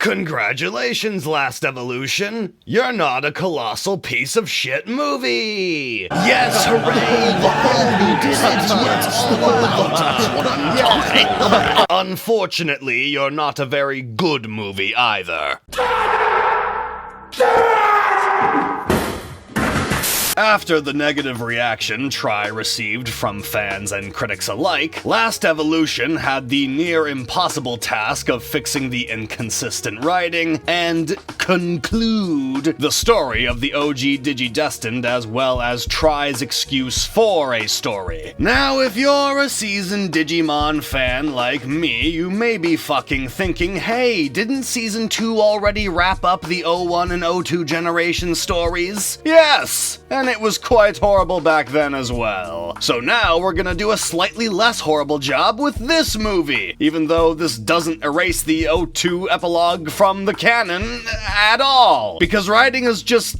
Congratulations, Last Evolution! You're not a colossal piece of shit movie! Yes, hooray! Unfortunately, you're not a very good movie either. After the negative reaction Try received from fans and critics alike, Last Evolution had the near-impossible task of fixing the inconsistent writing and conclude the story of the OG Digidestined as well as Try's excuse for a story. Now, if you're a seasoned Digimon fan like me, you may be fucking thinking, hey, didn't Season 2 already wrap up the 01 and 02 generation stories? Yes! And it was quite horrible back then as well. So now we're gonna do a slightly less horrible job with this movie, even though this doesn't erase the 02 epilogue from the canon at all. Because writing is just...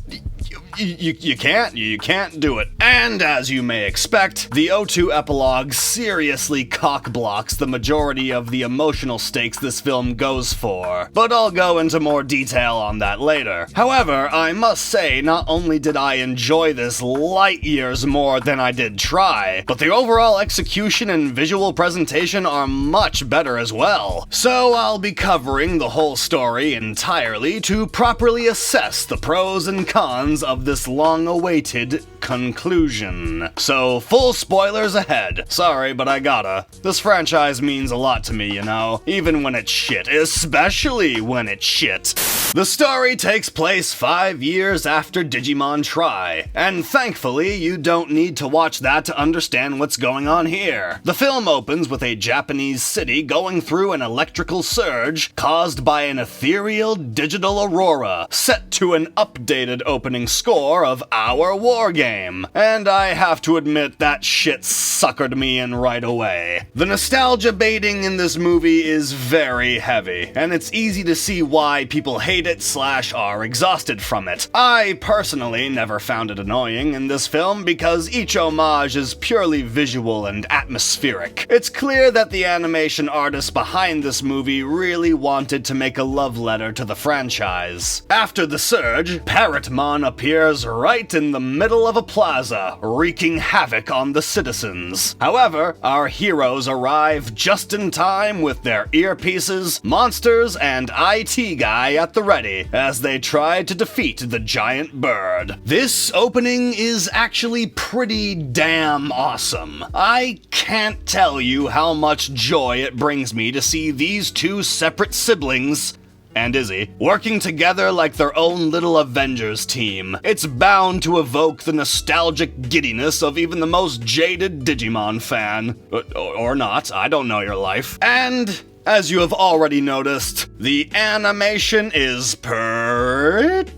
You can't do it. And as you may expect, the O2 epilogue seriously cock-blocks the majority of the emotional stakes this film goes for. But I'll go into more detail on that later. However, I must say, not only did I enjoy this light years more than I did Try, but the overall execution and visual presentation are much better as well. So I'll be covering the whole story entirely to properly assess the pros and cons of this long-awaited conclusion. So, full spoilers ahead. Sorry, but I gotta. This franchise means a lot to me, you know, even when it's shit, especially when it's shit. The story takes place 5 years after Digimon Try, and thankfully you don't need to watch that to understand what's going on here. The film opens with a Japanese city going through an electrical surge caused by an ethereal digital aurora, set to an updated opening score of our war game. And I have to admit that shit suckered me in right away. The nostalgia baiting in this movie is very heavy, and it's easy to see why people hate it / are exhausted from it. I personally never found it annoying in this film because each homage is purely visual and atmospheric. It's clear that the animation artists behind this movie really wanted to make a love letter to the franchise. After the surge, Parrotmon appears right in the middle of a plaza, wreaking havoc on the citizens. However, our heroes arrive just in time with their earpieces, monsters, and IT guy at the ready as they try to defeat the giant bird. This opening is actually pretty damn awesome. I can't tell you how much joy it brings me to see these two separate siblings and Izzy working together like their own little Avengers team. It's bound to evoke the nostalgic giddiness of even the most jaded Digimon fan. Or not, I don't know your life. And as you have already noticed, the animation is pretty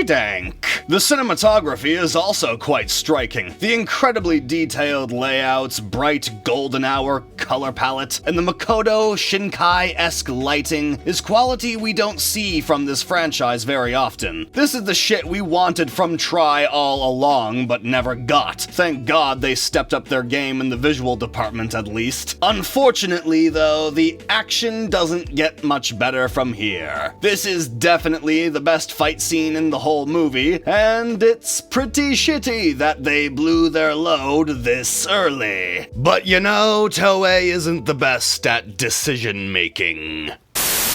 dank. The cinematography is also quite striking. The incredibly detailed layouts, bright golden hour color palette, and the Makoto Shinkai-esque lighting is quality we don't see from this franchise very often. This is the shit we wanted from Try all along, but never got. Thank God they stepped up their game in the visual department at least. Unfortunately, though, the action doesn't get much better from here. This is definitely the best fight scene in the whole movie, and it's pretty shitty that they blew their load this early. But you know, Toei isn't the best at decision-making.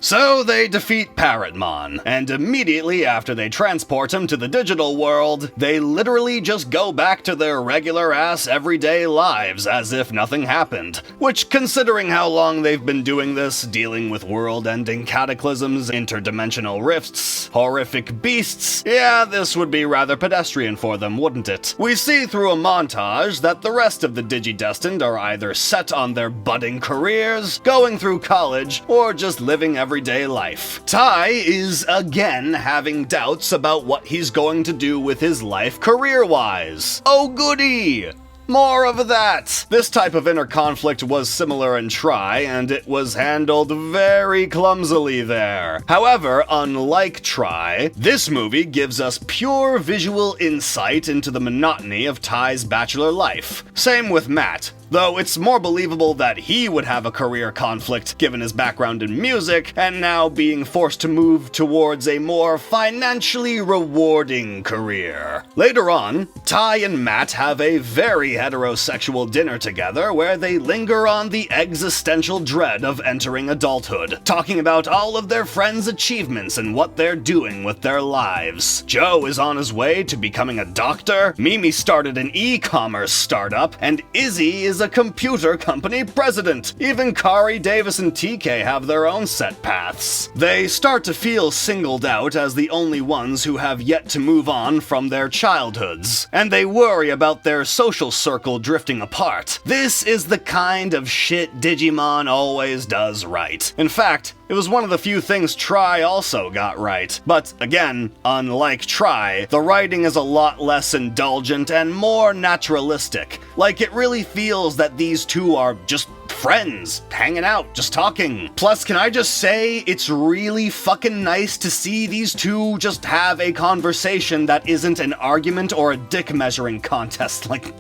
So they defeat Parrotmon, and immediately after they transport him to the digital world, they literally just go back to their regular-ass everyday lives as if nothing happened. Which, considering how long they've been doing this, dealing with world-ending cataclysms, interdimensional rifts, horrific beasts, yeah, this would be rather pedestrian for them, wouldn't it? We see through a montage that the rest of the Digidestined are either set on their budding careers, going through college, or just living everyday life. Tai is again having doubts about what he's going to do with his life career-wise. Oh goody! More of that! This type of inner conflict was similar in Try, and it was handled very clumsily there. However, unlike Try, this movie gives us pure visual insight into the monotony of Tai's bachelor life. Same with Matt. though it's more believable that he would have a career conflict given his background in music and now being forced to move towards a more financially rewarding career. Later on, Ty and Matt have a very heterosexual dinner together where they linger on the existential dread of entering adulthood, talking about all of their friends' achievements and what they're doing with their lives. Joe is on his way to becoming a doctor, Mimi started an e-commerce startup, and Izzy is a computer company president. Even Kari, Davis, and TK have their own set paths. They start to feel singled out as the only ones who have yet to move on from their childhoods, and they worry about their social circle drifting apart. This is the kind of shit Digimon always does right. In fact, it was one of the few things Tri also got right. But again, unlike Tri, the writing is a lot less indulgent and more naturalistic. Like, it really feels that these two are just friends, hanging out, just talking. Plus, can I just say, it's really fucking nice to see these two just have a conversation that isn't an argument or a dick measuring contest, like,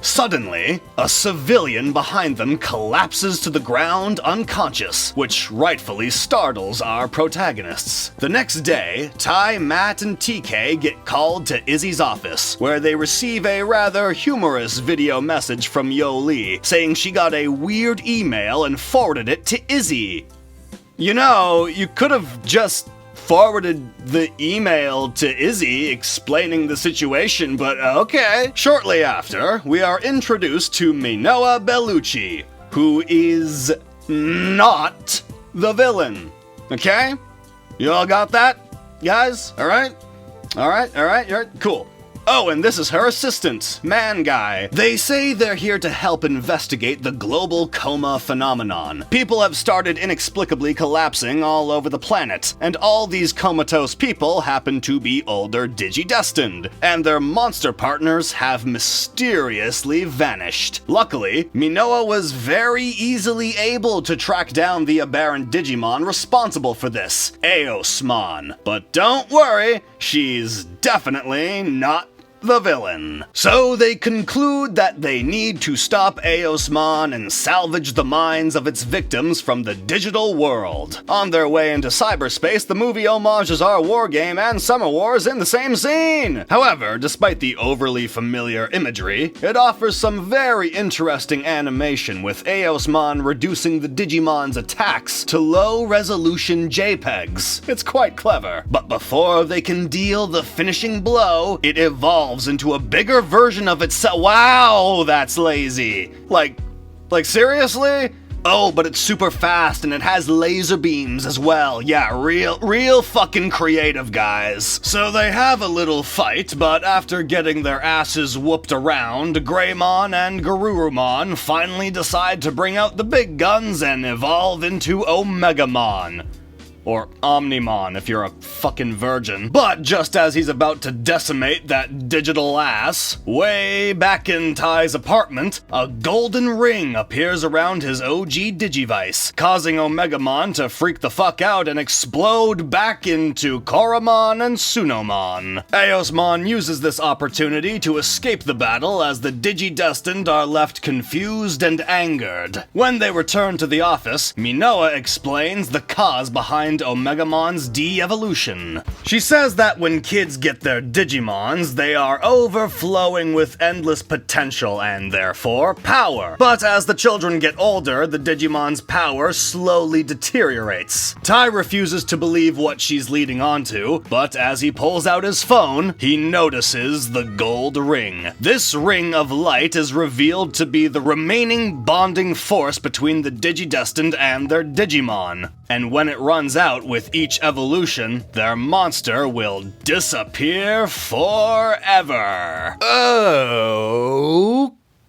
Suddenly, a civilian behind them collapses to the ground unconscious, which rightfully startles our protagonists. The next day, Ty, Matt, and TK get called to Izzy's office, where they receive a rather humorous video message from Yo Lee, saying she got a weird email and forwarded it to Izzy. You know, you could have just forwarded the email to Izzy explaining the situation, but okay. Shortly after, we are introduced to Minoa Bellucci, who is not the villain. Okay? You all got that, guys? Alright? Alright? Cool. Oh, and this is her assistant, Man Guy. They say they're here to help investigate the global coma phenomenon. People have started inexplicably collapsing all over the planet, and all these comatose people happen to be older Digidestined, and their monster partners have mysteriously vanished. Luckily, Minoa was very easily able to track down the aberrant Digimon responsible for this, Eosmon. But don't worry, she's definitely not the villain. So they conclude that they need to stop Eosmon and salvage the minds of its victims from the digital world. On their way into cyberspace, the movie homages our war game and Summer Wars in the same scene. However, despite the overly familiar imagery, it offers some very interesting animation with Eosmon reducing the Digimon's attacks to low-resolution JPEGs. It's quite clever. But before they can deal the finishing blow, it evolves into a bigger version of itself. Wow, that's lazy. Like seriously? Oh, but it's super fast and it has laser beams as well. Yeah, real fucking creative, guys. So they have a little fight, but after getting their asses whooped around, Greymon and Garurumon finally decide to bring out the big guns and evolve into Omegamon. Or Omnimon if you're a fucking virgin. But just as he's about to decimate that digital ass, way back in Ty's apartment, a golden ring appears around his OG Digivice, causing Omegamon to freak the fuck out and explode back into Koromon and Sunomon. Eosmon uses this opportunity to escape the battle as the Digidestined are left confused and angered. When they return to the office, Minoa explains the cause behind Omegamon's de-evolution. She says that when kids get their Digimons, they are overflowing with endless potential and therefore power. But as the children get older, the Digimon's power slowly deteriorates. Ty refuses to believe what she's leading onto, but as he pulls out his phone, he notices the gold ring. This ring of light is revealed to be the remaining bonding force between the Digidestined and their Digimon. And when it runs out with each evolution, their monster will disappear forever.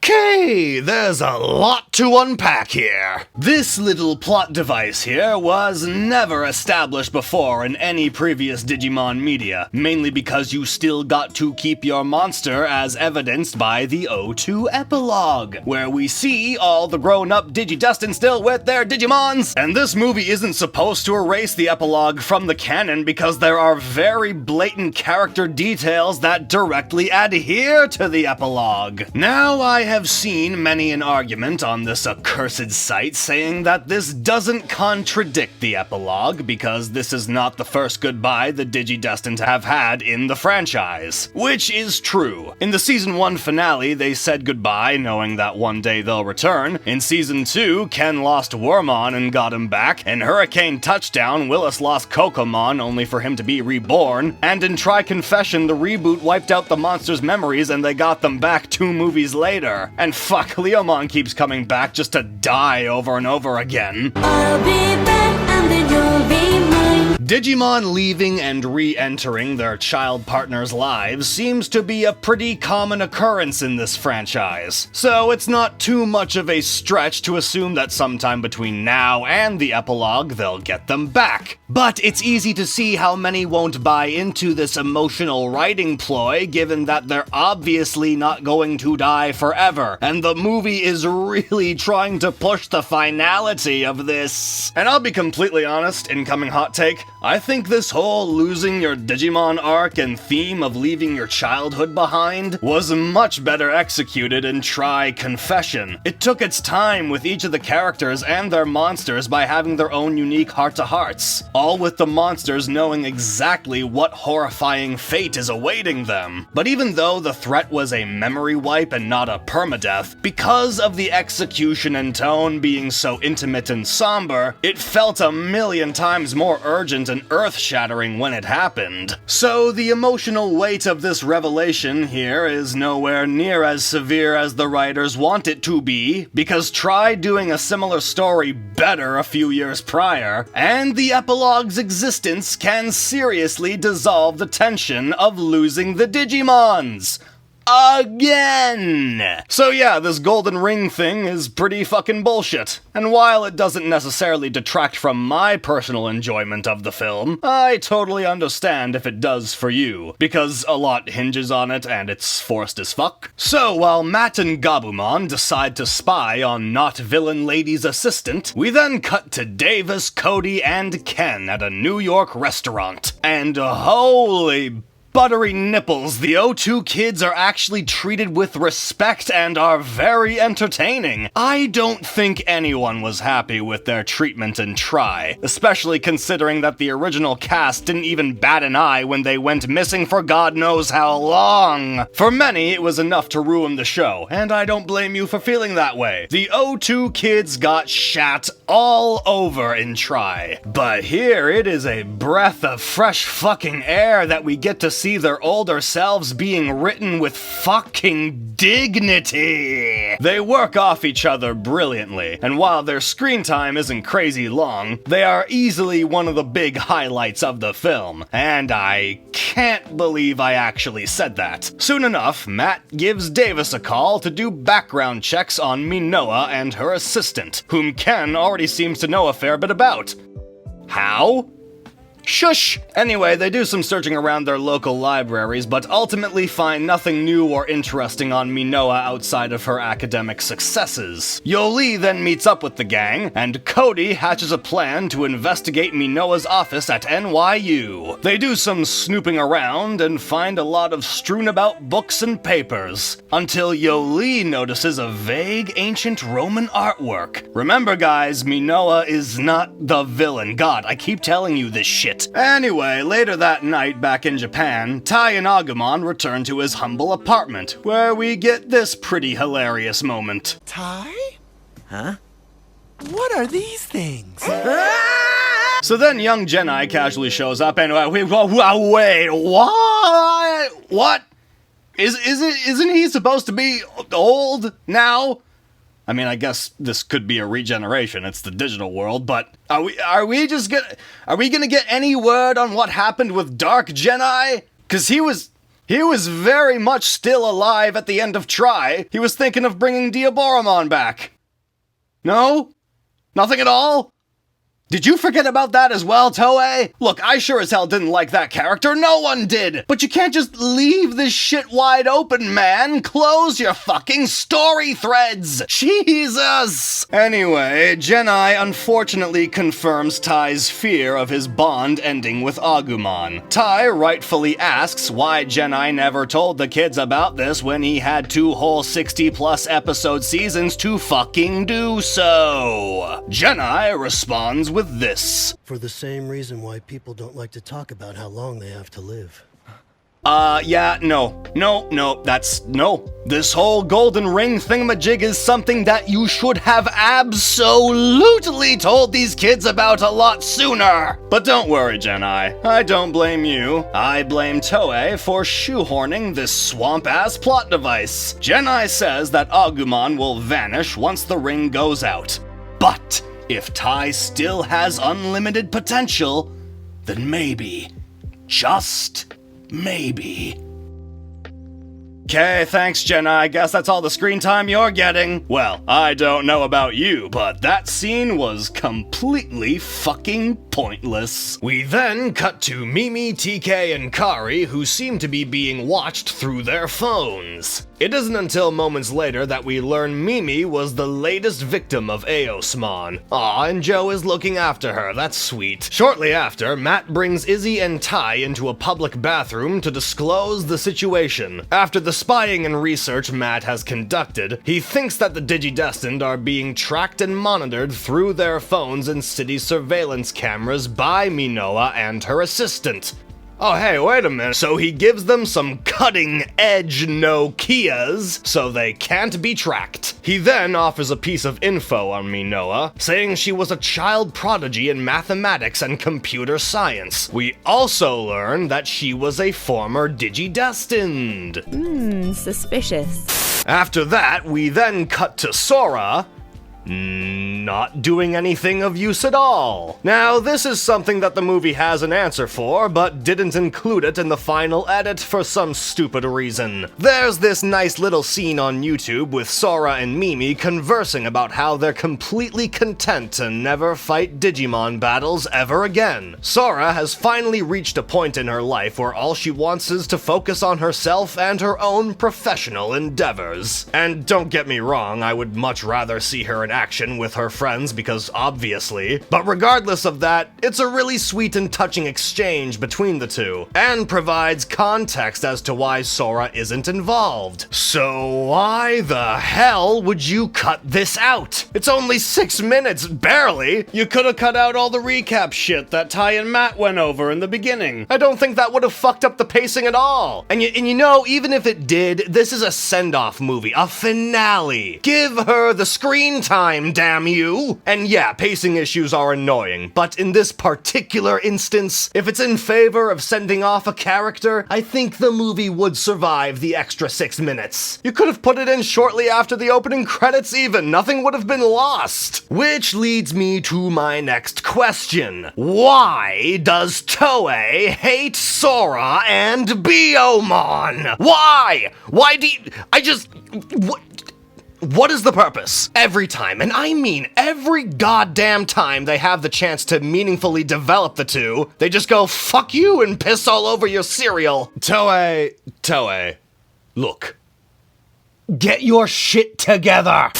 Okay, there's a lot to unpack here. This little plot device here was never established before in any previous Digimon media, mainly because you still got to keep your monster as evidenced by the O2 epilogue, where we see all the grown-up Digidestined still with their Digimons. And this movie isn't supposed to erase the epilogue from the canon because there are very blatant character details that directly adhere to the epilogue. Now I have seen many an argument on this accursed site saying that this doesn't contradict the epilogue because this is not the first goodbye the Digidestined have had in the franchise. Which is true. In the Season 1 finale, they said goodbye knowing that one day they'll return. In Season 2, Ken lost Wormmon and got him back. In Hurricane Touchdown, Willis lost Kokomon only for him to be reborn. And in Try Confession, the reboot wiped out the monster's memories and they got them back 2 movies later. And fuck, Leomon keeps coming back just to die over and over again. I'll be back and then you'll be mine. Digimon leaving and re-entering their child partners' lives seems to be a pretty common occurrence in this franchise, so it's not too much of a stretch to assume that sometime between now and the epilogue they'll get them back. But it's easy to see how many won't buy into this emotional writing ploy given that they're obviously not going to die forever, and the movie is really trying to push the finality of this. And I'll be completely honest, incoming hot take, I think this whole losing your Digimon arc and theme of leaving your childhood behind was much better executed in Try Confession. It took its time with each of the characters and their monsters by having their own unique heart-to-hearts, all with the monsters knowing exactly what horrifying fate is awaiting them. But even though the threat was a memory wipe and not a permadeath, because of the execution and tone being so intimate and somber, it felt a million times more urgent and earth-shattering when it happened. So the emotional weight of this revelation here is nowhere near as severe as the writers want it to be, because try doing a similar story better a few years prior, and the epilogue's existence can seriously dissolve the tension of losing the Digimons. Again! So yeah, this golden ring thing is pretty fucking bullshit. And while it doesn't necessarily detract from my personal enjoyment of the film, I totally understand if it does for you, because a lot hinges on it and it's forced as fuck. So while Matt and Gabumon decide to spy on not villain lady's assistant, we then cut to Davis, Cody, and Ken at a New York restaurant. And holy buttery nipples, the O2 kids are actually treated with respect and are very entertaining. I don't think anyone was happy with their treatment in Try, especially considering that the original cast didn't even bat an eye when they went missing for God knows how long. For many, it was enough to ruin the show, and I don't blame you for feeling that way. The O2 kids got shat all over in Try. But here, it is a breath of fresh fucking air that we get to see their older selves being written with fucking dignity. They work off each other brilliantly, and while their screen time isn't crazy long, they are easily one of the big highlights of the film, and I can't believe I actually said that. Soon enough, Matt gives Davis a call to do background checks on Minoa and her assistant, whom Ken already seems to know a fair bit about. How? Shush! Anyway, they do some searching around their local libraries, but ultimately find nothing new or interesting on Minoa outside of her academic successes. Yoli then meets up with the gang, and Cody hatches a plan to investigate Minoa's office at NYU. They do some snooping around and find a lot of strewn about books and papers, until Yoli notices a vague ancient Roman artwork. Remember guys, Minoa is not the villain. God, I keep telling you this shit. Anyway, later that night back in Japan, Tai and Agumon return to his humble apartment, where we get this pretty hilarious moment. Tai? Huh? What are these things? So then young Jedi casually shows up and wait, what? What? Isn't he supposed to be old now? I mean, I guess this could be a regeneration, it's the digital world, but are we gonna get any word on what happened with Dark Jedi? 'Cause he was very much still alive at the end of Try. He was thinking of bringing Diaboromon back. No? Nothing at all? Did you forget about that as well, Toei? Look, I sure as hell didn't like that character, no one did! But you can't just leave this shit wide open, man! Close your fucking story threads! Jesus! Anyway, Genai unfortunately confirms Tai's fear of his bond ending with Agumon. Tai rightfully asks why Genai never told the kids about this when he had 2 whole 60-plus episode seasons to fucking do so. Genai responds with this. For the same reason why people don't like to talk about how long they have to live. No. This whole golden ring thingamajig is something that you should have absolutely told these kids about a lot sooner. But don't worry, Genai. I don't blame you. I blame Toei for shoehorning this swamp-ass plot device. Genai says that Agumon will vanish once the ring goes out. But if Tai still has unlimited potential, then maybe, just maybe. Okay, thanks, Jenna. I guess that's all the screen time you're getting. Well, I don't know about you, but that scene was completely fucking pointless. We then cut to Mimi, TK, and Kari, who seem to be being watched through their phones. It isn't until moments later that we learn Mimi was the latest victim of Eosmon. Aw, and Joe is looking after her, that's sweet. Shortly after, Matt brings Izzy and Tai into a public bathroom to disclose the situation. After the spying and research Matt has conducted, he thinks that the Digidestined are being tracked and monitored through their phones and city surveillance cameras by Minoa and her assistant. Oh hey, wait a minute. So he gives them some cutting-edge Nokias so they can't be tracked. He then offers a piece of info on Minoa, saying she was a child prodigy in mathematics and computer science. We also learn that she was a former Digidestined. Suspicious. After that, we then cut to Sora, not doing anything of use at all. Now, this is something that the movie has an answer for, but didn't include it in the final edit for some stupid reason. There's this nice little scene on YouTube with Sora and Mimi conversing about how they're completely content to never fight Digimon battles ever again. Sora has finally reached a point in her life where all she wants is to focus on herself and her own professional endeavors. And don't get me wrong, I would much rather see her in action with her friends because obviously, but regardless of that, it's a really sweet and touching exchange between the two, and provides context as to why Sora isn't involved. So why the hell would you cut this out? It's only 6 minutes, barely! You could have cut out all the recap shit that Tai and Matt went over in the beginning. I don't think that would have fucked up the pacing at all. And you know, even if it did, this is a send-off movie, a finale. Give her the screen time, damn you! And yeah, pacing issues are annoying, but in this particular instance, if it's in favor of sending off a character, I think the movie would survive the extra 6 minutes. You could have put it in shortly after the opening credits even, nothing would have been lost. Which leads me to my next question. Why does Toei hate Sora and Biyomon? Why? Why do you... What is the purpose? Every time, and I mean every goddamn time they have the chance to meaningfully develop the two, they just go, fuck you, and piss all over your cereal. Toei, look. Get your shit together!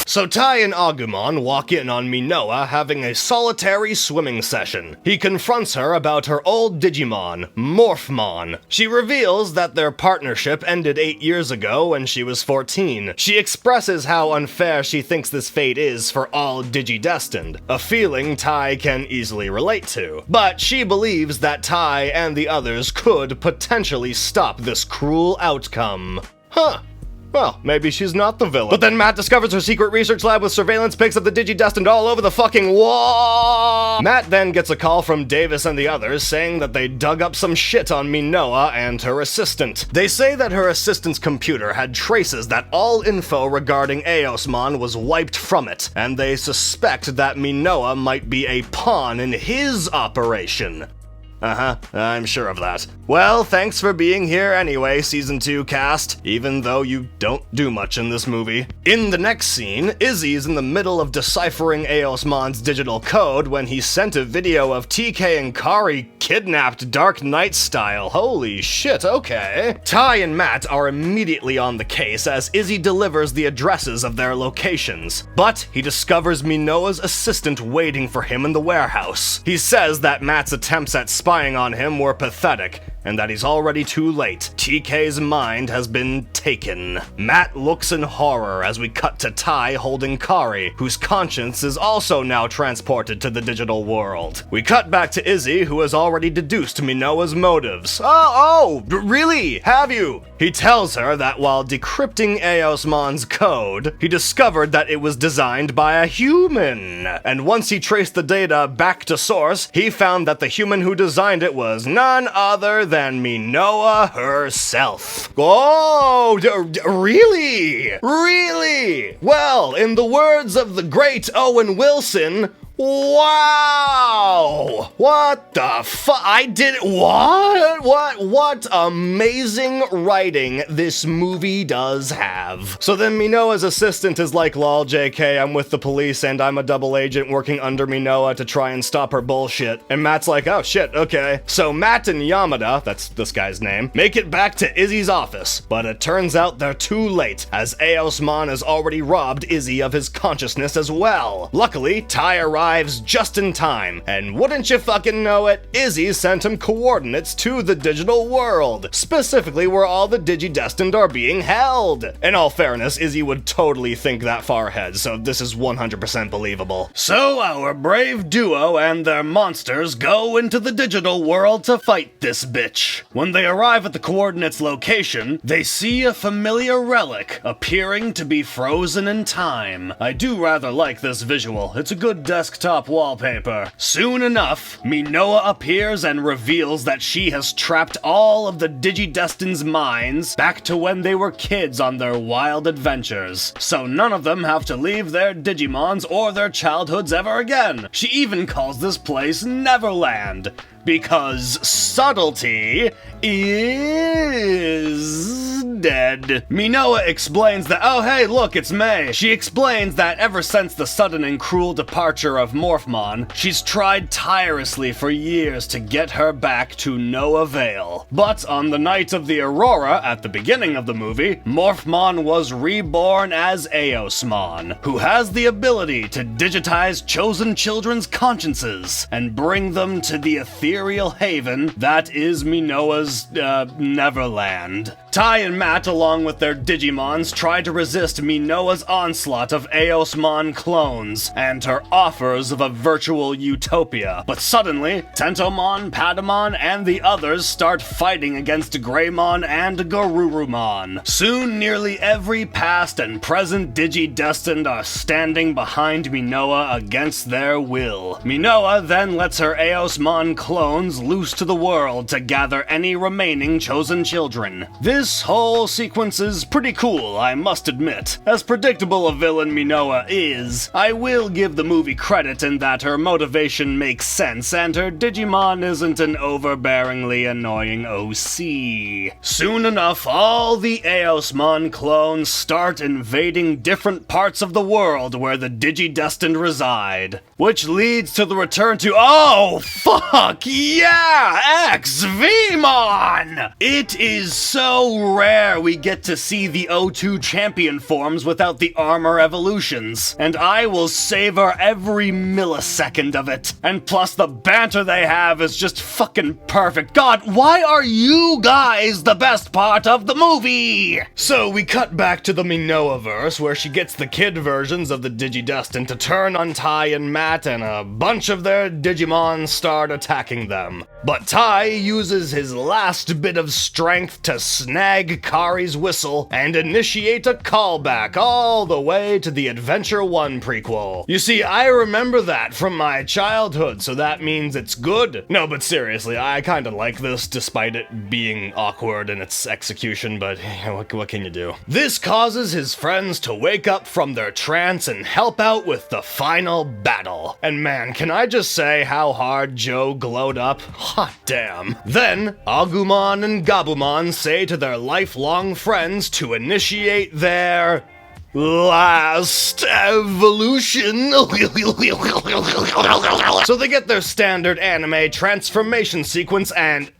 So Tai and Agumon walk in on Minoa having a solitary swimming session. He confronts her about her old Digimon, Morphmon. She reveals that their partnership ended 8 years ago when she was 14. She expresses how unfair she thinks this fate is for all Digidestined, a feeling Tai can easily relate to. But she believes that Tai and the others could potentially stop this cruel outcome. Huh. Well, maybe she's not the villain. But then Matt discovers her secret research lab with surveillance pics of the Digidestined all over the fucking wall! Matt then gets a call from Davis and the others saying that they dug up some shit on Minoa and her assistant. They say that her assistant's computer had traces that all info regarding Eosmon was wiped from it, and they suspect that Minoa might be a pawn in his operation. I'm sure of that. Well, thanks for being here anyway, Season 2 cast, even though you don't do much in this movie. In the next scene, Izzy's in the middle of deciphering Eosmon's digital code when he sent a video of TK and Kari kidnapped Dark Knight style. Holy shit, okay. Ty and Matt are immediately on the case as Izzy delivers the addresses of their locations. But he discovers Minoa's assistant waiting for him in the warehouse. He says that Matt's attempts at spying on him were pathetic, and that he's already too late. TK's mind has been taken. Matt looks in horror as we cut to Ty holding Kari, whose conscience is also now transported to the digital world. We cut back to Izzy, who has already deduced Minoa's motives. Really? Have you? He tells her that while decrypting Eosmon's code, he discovered that it was designed by a human. And once he traced the data back to source, he found that the human who designed it was none other than Minoa herself. Oh, really? Really? Well, in the words of the great Owen Wilson, wow! What the fuck? I did it. What amazing writing this movie does have. So then Minoa's assistant is like, lol, JK, I'm with the police and I'm a double agent working under Minoa to try and stop her bullshit. And Matt's like, oh shit, okay. So Matt and Yamada, that's this guy's name, make it back to Izzy's office, but it turns out they're too late, as Eosmon has already robbed Izzy of his consciousness as well. Luckily, Ty arrives just in time, and wouldn't you fucking know it, Izzy sent him coordinates to the digital world, specifically where all the Digidestined are being held. In all fairness, Izzy would totally think that far ahead, so this is 100% believable. So our brave duo and their monsters go into the digital world to fight this bitch. When they arrive at the coordinates location, they see a familiar relic appearing to be frozen in time. I do rather like this visual. It's a good desktop wallpaper. Soon enough, Minoa appears and reveals that she has trapped all of the Digidestined's minds back to when they were kids on their wild adventures, so none of them have to leave their Digimons or their childhoods ever again. She even calls this place Neverland, because subtlety is dead. Minoa explains that, oh hey, look, it's May. She explains that ever since the sudden and cruel departure of Morphmon, she's tried tirelessly for years to get her back to no avail. But on the night of the Aurora, at the beginning of the movie, Morphmon was reborn as Eosmon, who has the ability to digitize chosen children's consciences and bring them to the ethereal haven that is Minoa's Neverland. Ty and Matt, along with their Digimons, try to resist Minoa's onslaught of Eosmon clones and her offers of a virtual utopia. But suddenly, Tentomon, Patamon, and the others start fighting against Greymon and Garurumon. Soon, nearly every past and present Digidestined are standing behind Minoa against their will. Minoa then lets her Eosmon clones loose to the world to gather any remaining chosen children. This whole sequence is pretty cool, I must admit. As predictable a villain Minoa is, I will give the movie credit in that her motivation makes sense and her Digimon isn't an overbearingly annoying OC. Soon enough, all the Eosmon clones start invading different parts of the world where the Digidestined reside, which leads to the return to, oh fuck yeah, XVmon! It is so rare we get to see the O2 champion forms without the armor evolutions, and I will savor every millisecond of it. And plus the banter they have is just fucking perfect. God, why are you guys the best part of the movie? So we cut back to the Minoaverse, where she gets the kid versions of the Digidestined to turn on Ty and Matt, and a bunch of their Digimon start attacking them. But Ty uses his last bit of strength to snap snag Kari's whistle and initiate a callback all the way to the Adventure 1 prequel. You see, I remember that from my childhood, so that means it's good. No, but seriously, I kinda like this despite it being awkward in its execution, but what can you do? This causes his friends to wake up from their trance and help out with the final battle. And man, can I just say how hard Joe glowed up? Hot damn. Then, Agumon and Gabumon say to their lifelong friends to initiate their last evolution. So they get their standard anime transformation sequence and...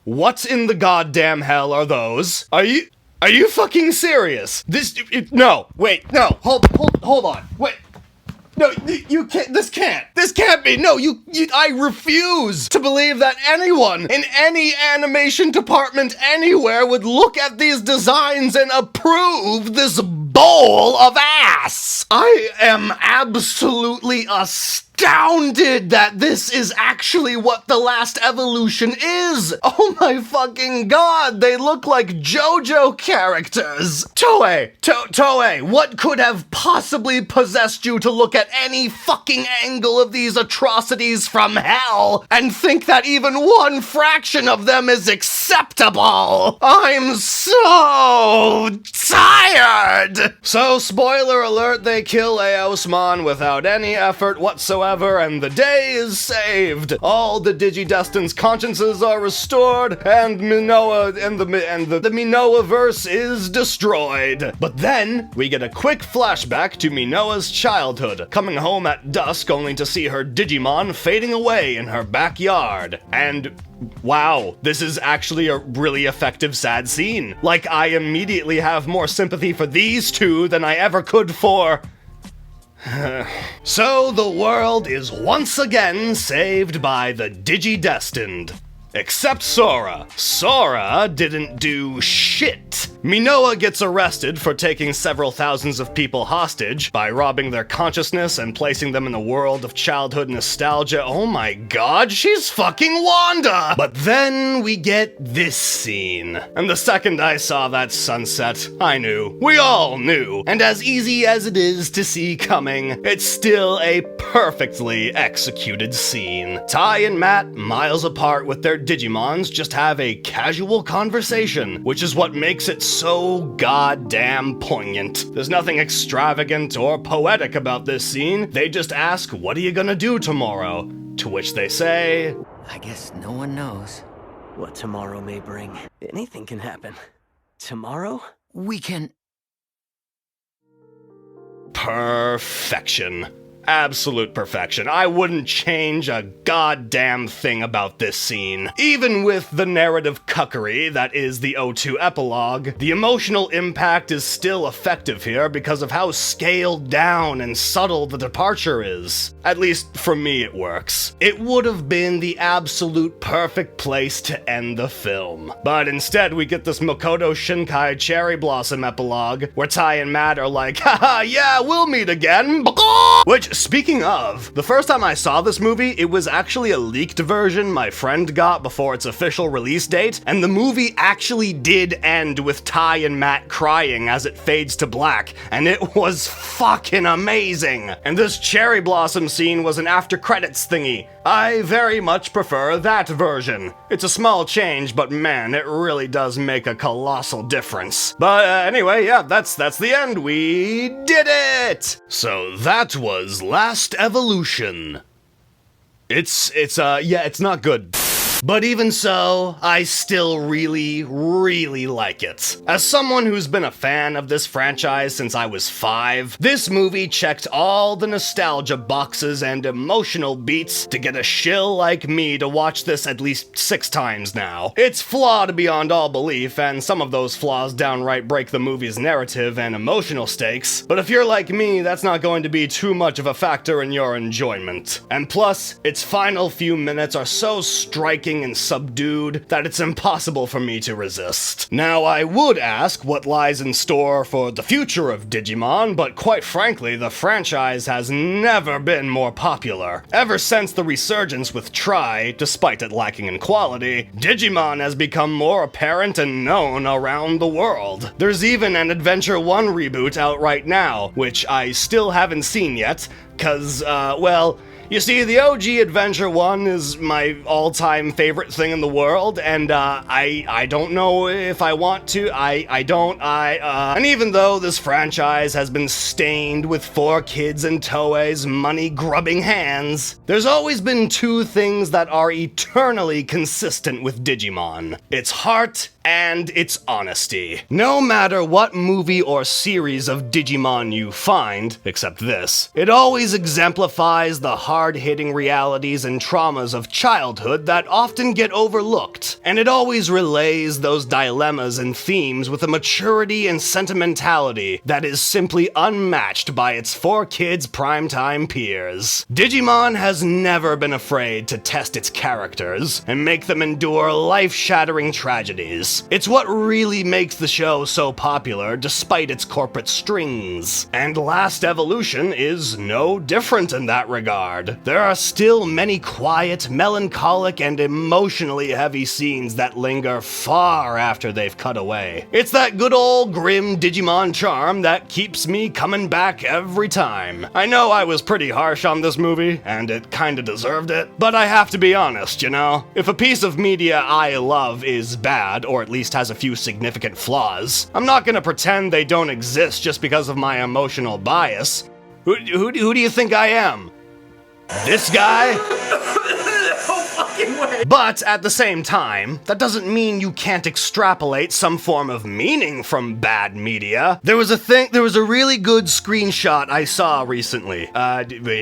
What in the goddamn hell are those? Are you fucking serious? No, wait, no, hold on, wait. No, you can't, this can't be, no, I refuse to believe that anyone in any animation department anywhere would look at these designs and approve this bowl of ass. I am absolutely astounded that this is actually what the last evolution is. Oh my fucking god, they look like JoJo characters. Toei, what could have possibly possessed you to look at any fucking angle of these atrocities from hell and think that even one fraction of them is acceptable? I'm so tired. So, spoiler alert, they kill Aosmon without any effort whatsoever, and the day is saved. All the Digidestin's consciences are restored, and Minoa and the Minoa-verse is destroyed. But then, we get a quick flashback to Minoa's childhood, coming home at dusk only to see her Digimon fading away in her backyard. And wow, this is actually a really effective sad scene. Like, I immediately have more sympathy for these two than I ever could for... So the world is once again saved by the Digidestined. Except Sora. Sora didn't do shit. Minoa gets arrested for taking several thousands of people hostage by robbing their consciousness and placing them in a world of childhood nostalgia. Oh my god, she's fucking Wanda! But then we get this scene. And the second I saw that sunset, I knew. We all knew. And as easy as it is to see coming, it's still a perfectly executed scene. Tai and Matt, miles apart with their Digimons, just have a casual conversation, which is what makes it so goddamn poignant. There's nothing extravagant or poetic about this scene. They just ask, "What are you gonna do tomorrow?" To which they say, I guess no one knows what tomorrow may bring. Anything can happen. Tomorrow, we can... Perfection. Absolute perfection. I wouldn't change a goddamn thing about this scene. Even with the narrative cuckery that is the O2 epilogue, the emotional impact is still effective here because of how scaled down and subtle the departure is. At least for me it works. It would have been the absolute perfect place to end the film. But instead we get this Makoto Shinkai Cherry Blossom epilogue where Tai and Matt are like, haha, yeah, we'll meet again. Which, speaking of, the first time I saw this movie, it was actually a leaked version my friend got before its official release date, and the movie actually did end with Tai and Matt crying as it fades to black, and it was fucking amazing! And this cherry blossom scene was an after credits thingy. I very much prefer that version. It's a small change, but man, it really does make a colossal difference. But anyway, yeah, that's the end. We did it! So that was Last Evolution. It's not good. But even so, I still really like it. As someone who's been a fan of this franchise since I was 5, this movie checked all the nostalgia boxes and emotional beats to get a shill like me to watch this at least 6 times now. It's flawed beyond all belief, and some of those flaws downright break the movie's narrative and emotional stakes, but if you're like me, that's not going to be too much of a factor in your enjoyment. And plus, its final few minutes are so striking shocking and subdued that it's impossible for me to resist. Now, I would ask what lies in store for the future of Digimon, but quite frankly, the franchise has never been more popular. Ever since the resurgence with Tri, despite it lacking in quality, Digimon has become more apparent and known around the world. There's even an Adventure 1 reboot out right now, which I still haven't seen yet, cause, well, you see, the OG Adventure 1 is my all-time favorite thing in the world, and, I don't know if I want to, and even though this franchise has been stained with 4Kids and Toei's money-grubbing hands, there's always been two things that are eternally consistent with Digimon. Its heart and its honesty. No matter what movie or series of Digimon you find, except this, it always exemplifies the hard-hitting realities and traumas of childhood that often get overlooked, and it always relays those dilemmas and themes with a maturity and sentimentality that is simply unmatched by its 4Kids primetime peers. Digimon has never been afraid to test its characters and make them endure life-shattering tragedies. It's what really makes the show so popular despite its corporate strings. And Last Evolution is no different in that regard. There are still many quiet, melancholic, and emotionally heavy scenes that linger far after they've cut away. It's that good old grim Digimon charm that keeps me coming back every time. I know I was pretty harsh on this movie, and it kinda deserved it, but I have to be honest, you know? If a piece of media I love is bad, or at least has a few significant flaws, I'm not gonna pretend they don't exist just because of my emotional bias. Who do you think I am? This guy? But at the same time, that doesn't mean you can't extrapolate some form of meaning from bad media. There was a really good screenshot I saw recently.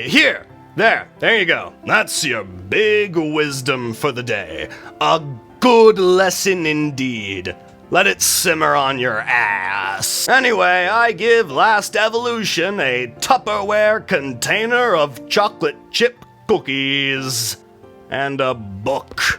Here. There you go. That's your big wisdom for the day. A good lesson indeed. Let it simmer on your ass. Anyway, I give Last Evolution a Tupperware container of chocolate chip cookies and a book.